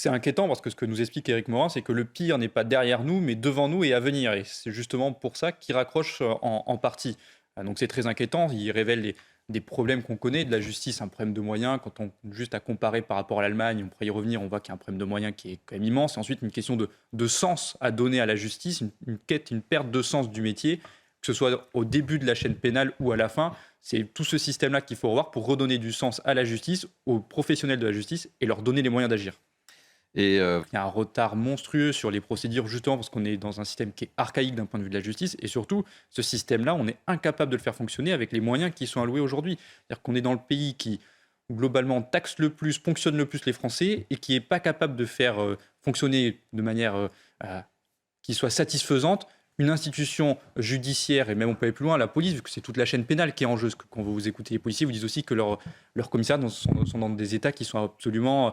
C'est inquiétant parce que ce que nous explique Éric Morin, c'est que le pire n'est pas derrière nous, mais devant nous et à venir. Et c'est justement pour ça qu'il raccroche en partie. Donc c'est très inquiétant. Il révèle des problèmes qu'on connaît de la justice, un problème de moyens. Quand on juste à comparer par rapport à l'Allemagne, on pourrait y revenir, on voit qu'il y a un problème de moyens qui est quand même immense. Et ensuite, une question de sens à donner à la justice, une quête, une perte de sens du métier, que ce soit au début de la chaîne pénale ou à la fin. C'est tout ce système-là qu'il faut revoir pour redonner du sens à la justice, aux professionnels de la justice et leur donner les moyens d'agir. Et Il y a un retard monstrueux sur les procédures, justement parce qu'on est dans un système qui est archaïque d'un point de vue de la justice. Et surtout, ce système-là, on est incapable de le faire fonctionner avec les moyens qui sont alloués aujourd'hui. C'est-à-dire qu'on est dans le pays qui, globalement, taxe le plus, ponctionne le plus les Français et qui n'est pas capable de faire fonctionner de manière qui soit satisfaisante une institution judiciaire, et même on peut aller plus loin, la police, vu que c'est toute la chaîne pénale qui est en jeu. Quand vous écoutez les policiers, vous disent aussi que leurs commissaires sont dans des états qui sont absolument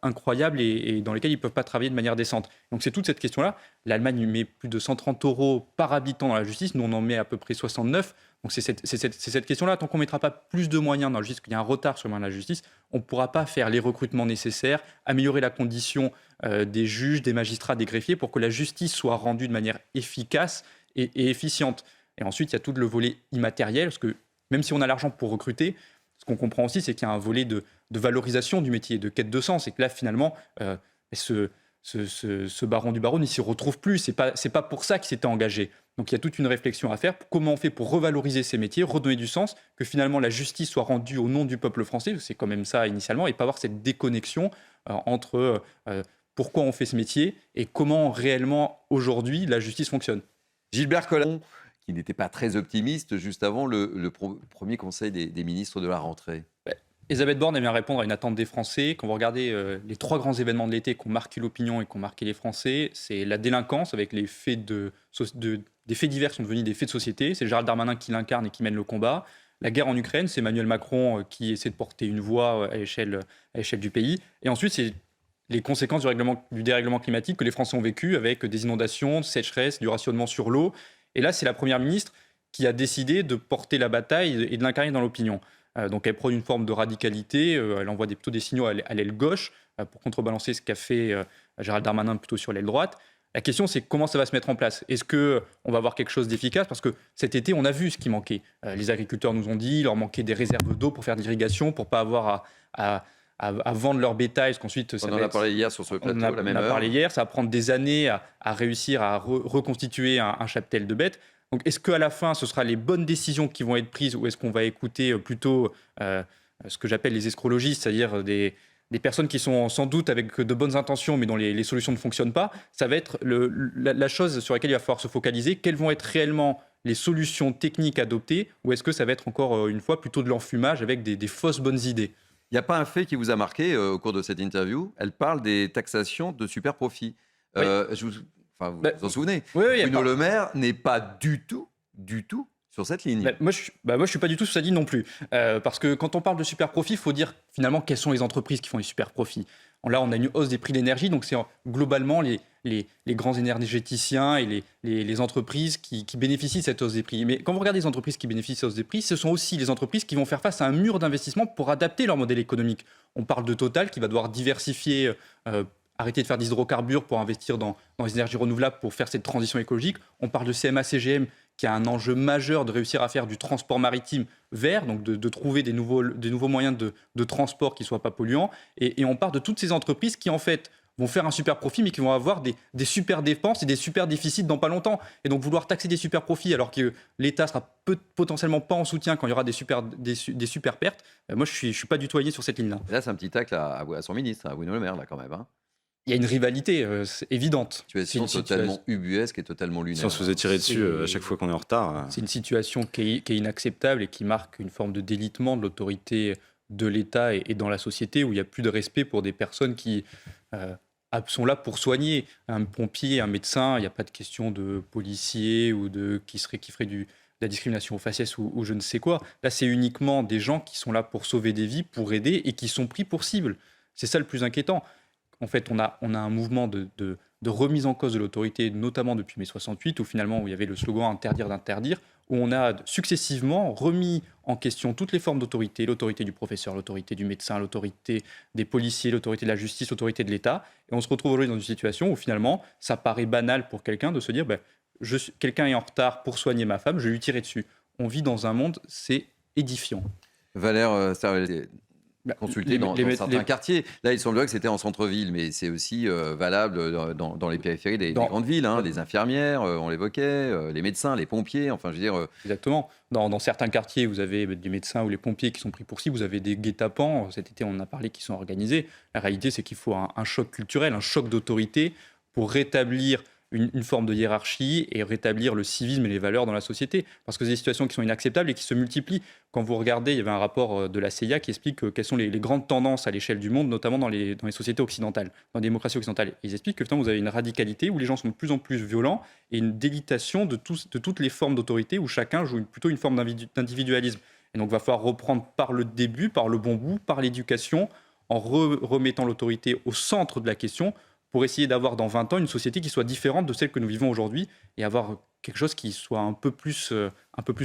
incroyables et dans lesquels ils ne peuvent pas travailler de manière décente. Donc c'est toute cette question-là. L'Allemagne met plus de 130 € par habitant dans la justice, nous on en met à peu près 69. Donc c'est cette question-là. Tant qu'on ne mettra pas plus de moyens dans la justice, qu'il y a un retard sur le moyen de la justice, on ne pourra pas faire les recrutements nécessaires, améliorer la condition des juges, des magistrats, des greffiers, pour que la justice soit rendue de manière efficace et efficiente. Et ensuite, il y a tout le volet immatériel, parce que même si on a l'argent pour recruter, ce qu'on comprend aussi, c'est qu'il y a un volet de valorisation du métier, de quête de sens, et que là, finalement, ce baron du baron, il ne s'y retrouve plus. C'est pas pour ça qu'il s'était engagé. Donc il y a toute une réflexion à faire. Comment on fait pour revaloriser ces métiers, redonner du sens, que finalement la justice soit rendue au nom du peuple français, c'est quand même ça initialement, et pas avoir cette déconnexion entre pourquoi on fait ce métier et comment réellement aujourd'hui la justice fonctionne. Gilbert Collin, qui n'était pas très optimiste juste avant le premier conseil des ministres de la rentrée. Elisabeth Borne aime bien répondre à une attente des Français. Quand vous regardez les 3 grands événements de l'été qui ont marqué l'opinion et qui ont marqué les Français, c'est la délinquance avec les faits des faits divers qui sont devenus des faits de société. C'est Gérald Darmanin qui l'incarne et qui mène le combat. La guerre en Ukraine, c'est Emmanuel Macron qui essaie de porter une voix à l'échelle du pays. Et ensuite, c'est les conséquences du dérèglement climatique que les Français ont vécu avec des inondations, sécheresses, du rationnement sur l'eau. Et là, c'est la Première ministre qui a décidé de porter la bataille et de l'incarner dans l'opinion. Donc elle prône une forme de radicalité, elle envoie plutôt des signaux à l'aile gauche pour contrebalancer ce qu'a fait Gérald Darmanin plutôt sur l'aile droite. La question, c'est comment ça va se mettre en place. Est-ce qu'on va avoir quelque chose d'efficace? Parce que cet été, on a vu ce qui manquait. Les agriculteurs nous ont dit, il leur manquait des réserves d'eau pour faire de l'irrigation, pour ne pas avoir à vendre leur bétail. Parce qu'ensuite, on en a parlé hier sur ce plateau, à la même heure. On a parlé hier, ça va prendre des années à réussir à reconstituer un cheptel de bêtes. Donc, est-ce qu'à la fin, ce sera les bonnes décisions qui vont être prises ou est-ce qu'on va écouter plutôt ce que j'appelle les escrologistes, c'est-à-dire des personnes qui sont sans doute avec de bonnes intentions mais dont les solutions ne fonctionnent pas? Ça va être la chose sur laquelle il va falloir se focaliser. Quelles vont être réellement les solutions techniques adoptées ou est-ce que ça va être encore une fois plutôt de l'enfumage avec des fausses bonnes idées? Il n'y a pas un fait qui vous a marqué au cours de cette interview. Elle parle des taxations de super profits. Oui. Vous vous en souvenez? Oui, Bruno Le Maire n'est pas du tout sur cette ligne. Moi, je suis pas du tout sur cette ligne non plus. Parce que quand on parle de super profits, il faut dire finalement quelles sont les entreprises qui font les super profits. Là, on a une hausse des prix de l'énergie, donc c'est globalement les grands énergéticiens et les entreprises qui bénéficient de cette hausse des prix. Mais quand vous regardez les entreprises qui bénéficient de cette hausse des prix, ce sont aussi les entreprises qui vont faire face à un mur d'investissement pour adapter leur modèle économique. On parle de Total qui va devoir diversifier, arrêter de faire des hydrocarbures pour investir dans les énergies renouvelables pour faire cette transition écologique. On parle de CMA-CGM qui a un enjeu majeur de réussir à faire du transport maritime vert, donc de trouver des nouveaux moyens de transport qui ne soient pas polluants. Et on parle de toutes ces entreprises qui, en fait, vont faire un super profit, mais qui vont avoir des super dépenses et des super déficits dans pas longtemps. Et donc, vouloir taxer des super profits alors que l'État sera potentiellement pas en soutien quand il y aura des super pertes, moi, je suis pas du tout aligné sur cette ligne-là. Et là, c'est un petit tacle à son ministre, à Bruno Le Maire, là, quand même. Il y a une rivalité évidente. Situation totalement ubuesque et totalement lunaire. Si on se faisait tirer dessus à chaque fois qu'on est en retard. C'est une situation qui est inacceptable et qui marque une forme de délitement de l'autorité de l'État et dans la société où il n'y a plus de respect pour des personnes qui sont là pour soigner. Un pompier, un médecin, il n'y a pas de question de policier ou qui ferait de la discrimination aux faciès ou je ne sais quoi. Là, c'est uniquement des gens qui sont là pour sauver des vies, pour aider et qui sont pris pour cible. C'est ça le plus inquiétant. En fait, on a un mouvement de de remise en cause de l'autorité, notamment depuis mai 68, où finalement où il y avait le slogan interdire d'interdire, où on a successivement remis en question toutes les formes d'autorité, l'autorité du professeur, l'autorité du médecin, l'autorité des policiers, l'autorité de la justice, l'autorité de l'État. Et on se retrouve aujourd'hui dans une situation où finalement, ça paraît banal pour quelqu'un de se dire quelqu'un est en retard pour soigner ma femme, je vais lui tirer dessus. On vit dans un monde, c'est édifiant. Valère, ça a été consulté dans certains quartiers. Là, il semblerait que c'était en centre-ville, mais c'est aussi valable dans les périphéries des grandes villes. Les infirmières, on l'évoquait, les médecins, les pompiers, enfin, je veux dire... Exactement. Dans certains quartiers, vous avez des médecins ou les pompiers qui sont pris pour cible, vous avez des guet-apens, cet été on en a parlé, qui sont organisés. La réalité, c'est qu'il faut un choc culturel, un choc d'autorité pour rétablir une forme de hiérarchie et rétablir le civisme et les valeurs dans la société. Parce que c'est des situations qui sont inacceptables et qui se multiplient. Quand vous regardez, il y avait un rapport de la CIA qui explique quelles sont les grandes tendances à l'échelle du monde, notamment dans les sociétés occidentales, dans les démocraties occidentales. Ils expliquent que vous avez une radicalité où les gens sont de plus en plus violents et une délitation de toutes les formes d'autorité où chacun joue plutôt une forme d'individualisme. Et donc il va falloir reprendre par le début, par le bon bout, par l'éducation, en remettant l'autorité au centre de la question, pour essayer d'avoir dans 20 ans une société qui soit différente de celle que nous vivons aujourd'hui et avoir quelque chose qui soit un peu plus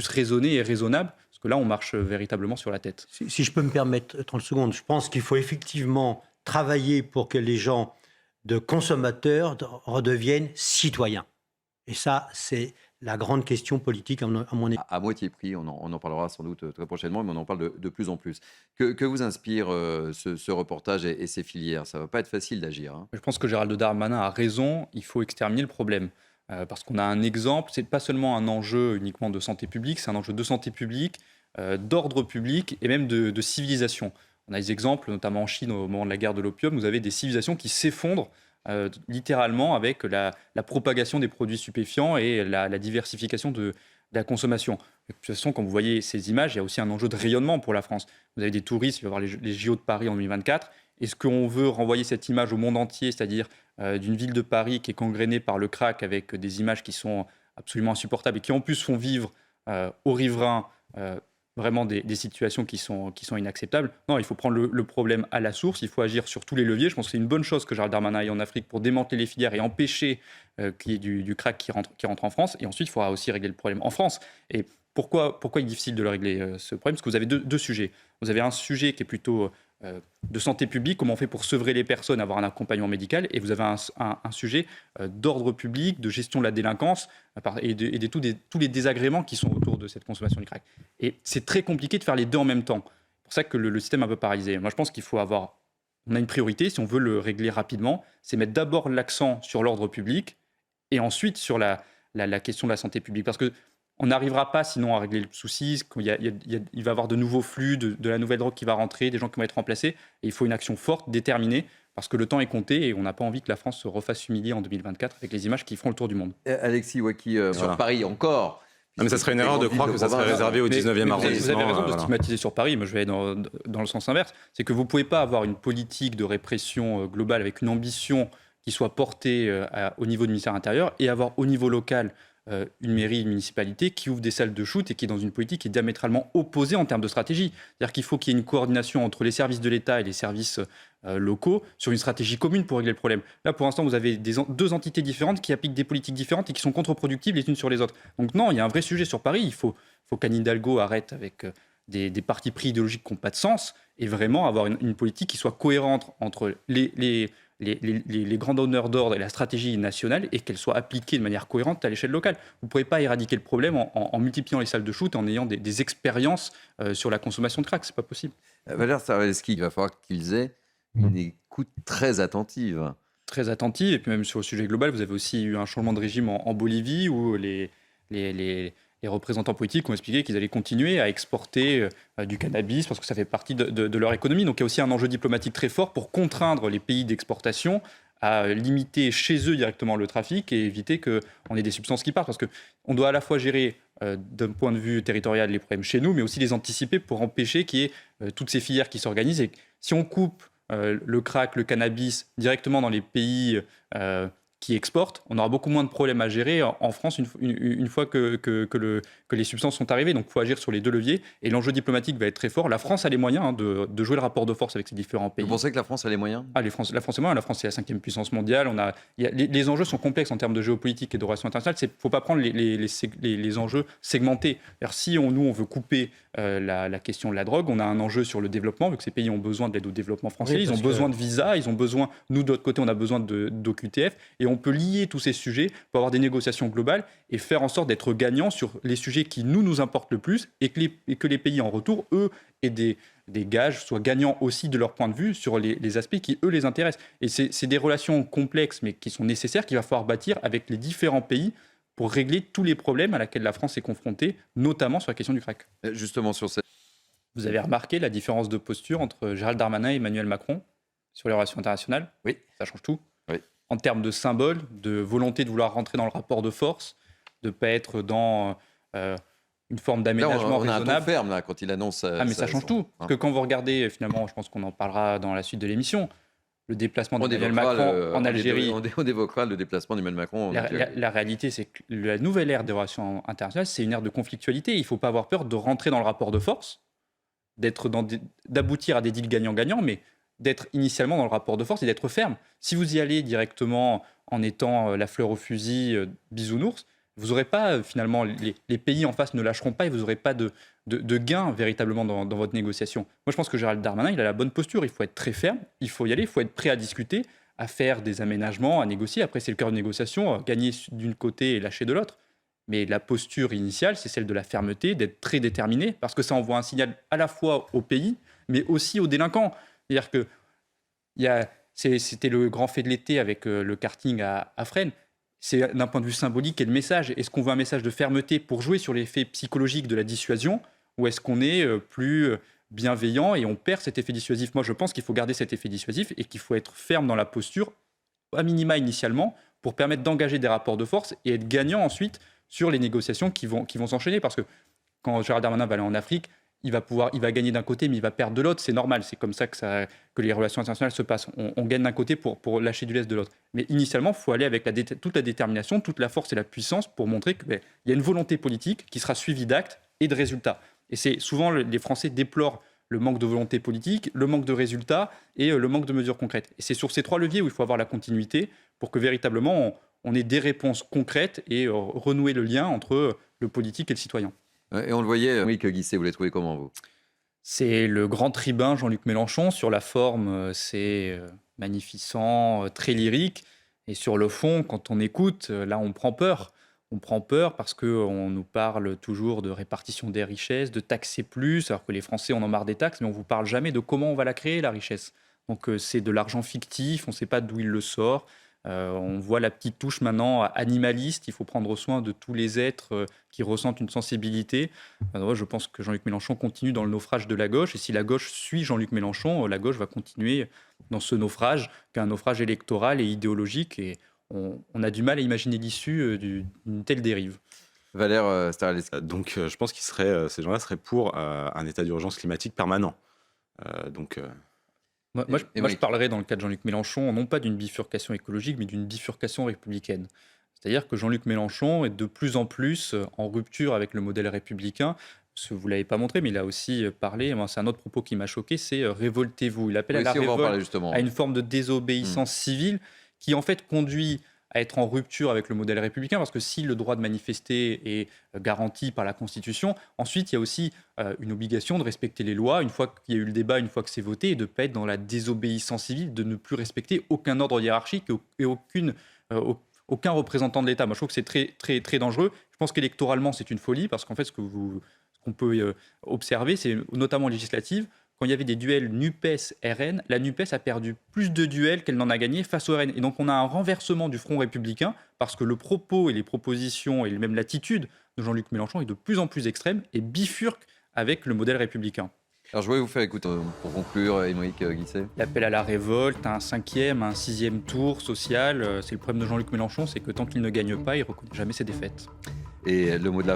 raisonné et raisonnable, parce que là, on marche véritablement sur la tête. Si je peux me permettre 30 secondes, je pense qu'il faut effectivement travailler pour que les gens de consommateurs redeviennent citoyens. Et ça, c'est la grande question politique, à mon avis. À moitié prix, on en parlera sans doute très prochainement, mais on en parle de plus en plus. Que vous inspire ce reportage et ces filières? Ça ne va pas être facile d'agir. Je pense que Gérald Darmanin a raison, il faut exterminer le problème. Parce qu'on a un exemple, ce n'est pas seulement un enjeu uniquement de santé publique, c'est un enjeu de santé publique, d'ordre public et même de civilisation. On a des exemples, notamment en Chine, au moment de la guerre de l'opium, vous avez des civilisations qui s'effondrent littéralement avec la propagation des produits stupéfiants et la diversification de la consommation. De toute façon, quand vous voyez ces images, il y a aussi un enjeu de rayonnement pour la France. Vous avez des touristes, il va y avoir les JO de Paris en 2024. Est-ce qu'on veut renvoyer cette image au monde entier, c'est-à-dire d'une ville de Paris qui est gangrénée par le crack avec des images qui sont absolument insupportables et qui en plus font vivre aux riverains vraiment des situations qui sont inacceptables? Non, il faut prendre le problème à la source, il faut agir sur tous les leviers. Je pense que c'est une bonne chose que Gérald Darmanin aille en Afrique pour démanteler les filières et empêcher qu'il y ait du crack qui rentre en France. Et ensuite, il faudra aussi régler le problème en France. Et pourquoi il est difficile de le régler, ce problème? Parce que vous avez deux sujets. Vous avez un sujet qui est plutôt de santé publique, comment on fait pour sevrer les personnes, avoir un accompagnement médical, et vous avez un sujet d'ordre public, de gestion de la délinquance et de tous les désagréments qui sont autour de cette consommation du crack. Et c'est très compliqué de faire les deux en même temps. C'est pour ça que le système est un peu paralysé. Moi, je pense qu'il faut on a une priorité, si on veut le régler rapidement, c'est mettre d'abord l'accent sur l'ordre public et ensuite sur la question de la santé publique. Parce que on n'arrivera pas sinon à régler le souci. Il va y avoir de nouveaux flux, de la nouvelle drogue qui va rentrer, des gens qui vont être remplacés. Et il faut une action forte, déterminée, parce que le temps est compté et on n'a pas envie que la France se refasse humilier en 2024 avec les images qui feront le tour du monde. Alexis Ouaki, sur Paris encore. Non, mais ça serait une erreur de croire que ça serait réservé au 19e arrondissement. Vous avez raison de stigmatiser sur Paris, mais je vais aller dans le sens inverse. C'est que vous ne pouvez pas avoir une politique de répression globale avec une ambition qui soit portée au niveau du ministère intérieur et avoir au niveau local une mairie, une municipalité qui ouvre des salles de shoot et qui est dans une politique qui est diamétralement opposée en termes de stratégie. C'est-à-dire qu'il faut qu'il y ait une coordination entre les services de l'État et les services locaux sur une stratégie commune pour régler le problème. Là, pour l'instant, vous avez deux entités différentes qui appliquent des politiques différentes et qui sont contre-productives les unes sur les autres. Donc non, il y a un vrai sujet sur Paris. Il faut qu'Anne Hidalgo arrête avec des partis pris idéologiques qui n'ont pas de sens et vraiment avoir une politique qui soit cohérente entre les grands donneurs d'ordre et la stratégie nationale et qu'elle soit appliquée de manière cohérente à l'échelle locale. Vous ne pourrez pas éradiquer le problème en multipliant les salles de shoot et en ayant des expériences sur la consommation de crack. Ce n'est pas possible. Valère Sarvelski, il va falloir qu'ils aient une écoute très attentive. Très attentive. Et puis même sur le sujet global, vous avez aussi eu un changement de régime en Bolivie où les représentants politiques ont expliqué qu'ils allaient continuer à exporter du cannabis parce que ça fait partie de leur économie. Donc il y a aussi un enjeu diplomatique très fort pour contraindre les pays d'exportation à limiter chez eux directement le trafic et éviter qu'on ait des substances qui partent. Parce qu'on doit à la fois gérer d'un point de vue territorial les problèmes chez nous, mais aussi les anticiper pour empêcher qu'il y ait toutes ces filières qui s'organisent. Et si on coupe le crack, le cannabis directement dans les pays qui exportent, on aura beaucoup moins de problèmes à gérer en France une fois que les substances sont arrivées. Donc, il faut agir sur les deux leviers. Et l'enjeu diplomatique va être très fort. La France a les moyens de jouer le rapport de force avec ces différents pays. Vous pensez que la France a les moyens ? La France est moyen. La France est la 5e puissance mondiale. Les enjeux sont complexes en termes de géopolitique et de relations internationales. Il ne faut pas prendre les enjeux segmentés. Si on veut couper la question de la drogue, on a un enjeu sur le développement, vu que ces pays ont besoin de l'aide au développement français. Ils ont besoin de visas, ils ont besoin, nous de l'autre côté, on a besoin d'OQTF. Et on peut lier tous ces sujets pour avoir des négociations globales et faire en sorte d'être gagnants sur les sujets qui nous importent le plus et que les pays en retour, eux, aient des gages, soient gagnants aussi de leur point de vue sur les aspects qui, eux, les intéressent. Et c'est des relations complexes, mais qui sont nécessaires, qu'il va falloir bâtir avec les différents pays pour régler tous les problèmes à laquelle la France est confrontée, notamment sur la question du crack. Justement, sur cette... Vous avez remarqué la différence de posture entre Gérald Darmanin et Emmanuel Macron sur les relations internationales ? Oui. Ça change tout. Oui. En termes de symbole, de volonté de vouloir rentrer dans le rapport de force, de ne pas être dans une forme d'aménagement raisonnable. On a un ton ferme là, quand il annonce... mais ça change tout. Parce que quand vous regardez, finalement, je pense qu'on en parlera dans la suite de l'émission, le déplacement d'Emmanuel Macron en Algérie... On évoquera le déplacement d'Emmanuel Macron en Algérie. La réalité, c'est que la nouvelle ère des relations internationales, c'est une ère de conflictualité. Il ne faut pas avoir peur de rentrer dans le rapport de force, d'aboutir à des deals gagnant-gagnant, mais d'être initialement dans le rapport de force et d'être ferme. Si vous y allez directement en étant la fleur au fusil, bisounours, vous n'aurez pas, finalement, les pays en face ne lâcheront pas et vous n'aurez pas de gain véritablement dans votre négociation. Moi, je pense que Gérald Darmanin, il a la bonne posture. Il faut être très ferme, il faut y aller, il faut être prêt à discuter, à faire des aménagements, à négocier. Après, c'est le cœur de négociation, gagner d'un côté et lâcher de l'autre. Mais la posture initiale, c'est celle de la fermeté, d'être très déterminé, parce que ça envoie un signal à la fois au pays, mais aussi aux délinquants. C'est-à-dire que c'était le grand fait de l'été avec le karting à Fresnes. C'est d'un point de vue symbolique et le message. Est-ce qu'on veut un message de fermeté pour jouer sur l'effet psychologique de la dissuasion, ou est-ce qu'on est plus bienveillant et on perd cet effet dissuasif ? Moi, je pense qu'il faut garder cet effet dissuasif et qu'il faut être ferme dans la posture, à minima initialement, pour permettre d'engager des rapports de force et être gagnant ensuite sur les négociations qui vont s'enchaîner. Parce que quand Gérald Darmanin va aller en Afrique, il va gagner d'un côté, mais il va perdre de l'autre. C'est normal, c'est comme ça que les relations internationales se passent. On gagne d'un côté pour lâcher du lest de l'autre. Mais initialement, il faut aller avec toute la détermination, toute la force et la puissance pour montrer qu'il y a une volonté politique qui sera suivie d'actes et de résultats. Et c'est souvent, les Français déplorent le manque de volonté politique, le manque de résultats et le manque de mesures concrètes. Et c'est sur ces trois leviers où il faut avoir la continuité pour que véritablement on ait des réponses concrètes et renouer le lien entre le politique et le citoyen. Et on le voyait, Loïc Guisset, vous l'avez trouvé comment, vous ? C'est le grand tribun Jean-Luc Mélenchon. Sur la forme, c'est magnificent, très lyrique. Et sur le fond, quand on écoute, là, on prend peur. On prend peur parce qu'on nous parle toujours de répartition des richesses, de taxer plus, alors que les Français, on en marre des taxes, mais on ne vous parle jamais de comment on va la créer, la richesse. Donc c'est de l'argent fictif, on ne sait pas d'où il le sort. On voit la petite touche maintenant animaliste, il faut prendre soin de tous les êtres qui ressentent une sensibilité. Je pense que Jean-Luc Mélenchon continue dans le naufrage de la gauche, et si la gauche suit Jean-Luc Mélenchon, la gauche va continuer dans ce naufrage, qui est un naufrage électoral et idéologique, et on a du mal à imaginer l'issue d'une telle dérive. Valère Staraleschi. Donc je pense qu'ils ces gens-là seraient pour un état d'urgence climatique permanent. Moi, je parlerais dans le cas de Jean-Luc Mélenchon, non pas d'une bifurcation écologique, mais d'une bifurcation républicaine. C'est-à-dire que Jean-Luc Mélenchon est de plus en plus en rupture avec le modèle républicain. Vous ne l'avez pas montré, mais il a aussi parlé, c'est un autre propos qui m'a choqué, c'est « révoltez-vous ». Il appelle à la révolte, à une forme de désobéissance civile qui en fait conduit à être en rupture avec le modèle républicain, parce que si le droit de manifester est garanti par la Constitution, ensuite il y a aussi une obligation de respecter les lois, une fois qu'il y a eu le débat, une fois que c'est voté, et de ne pas être dans la désobéissance civile, de ne plus respecter aucun ordre hiérarchique et aucun représentant de l'État. Moi je trouve que c'est très, très, très dangereux. Je pense qu'électoralement c'est une folie, parce qu'en fait ce qu'on peut observer, c'est notamment législative, quand il y avait des duels NUPES-RN, la NUPES a perdu plus de duels qu'elle n'en a gagné face au RN. Et donc on a un renversement du front républicain parce que le propos et les propositions et même l'attitude de Jean-Luc Mélenchon est de plus en plus extrême et bifurque avec le modèle républicain. Alors je voulais vous faire écouter, pour conclure, Émeric Guisset. L'appel à la révolte, un 5e, un 6e tour social, c'est le problème de Jean-Luc Mélenchon, c'est que tant qu'il ne gagne pas, il ne reconnaît jamais ses défaites. Et le mot de la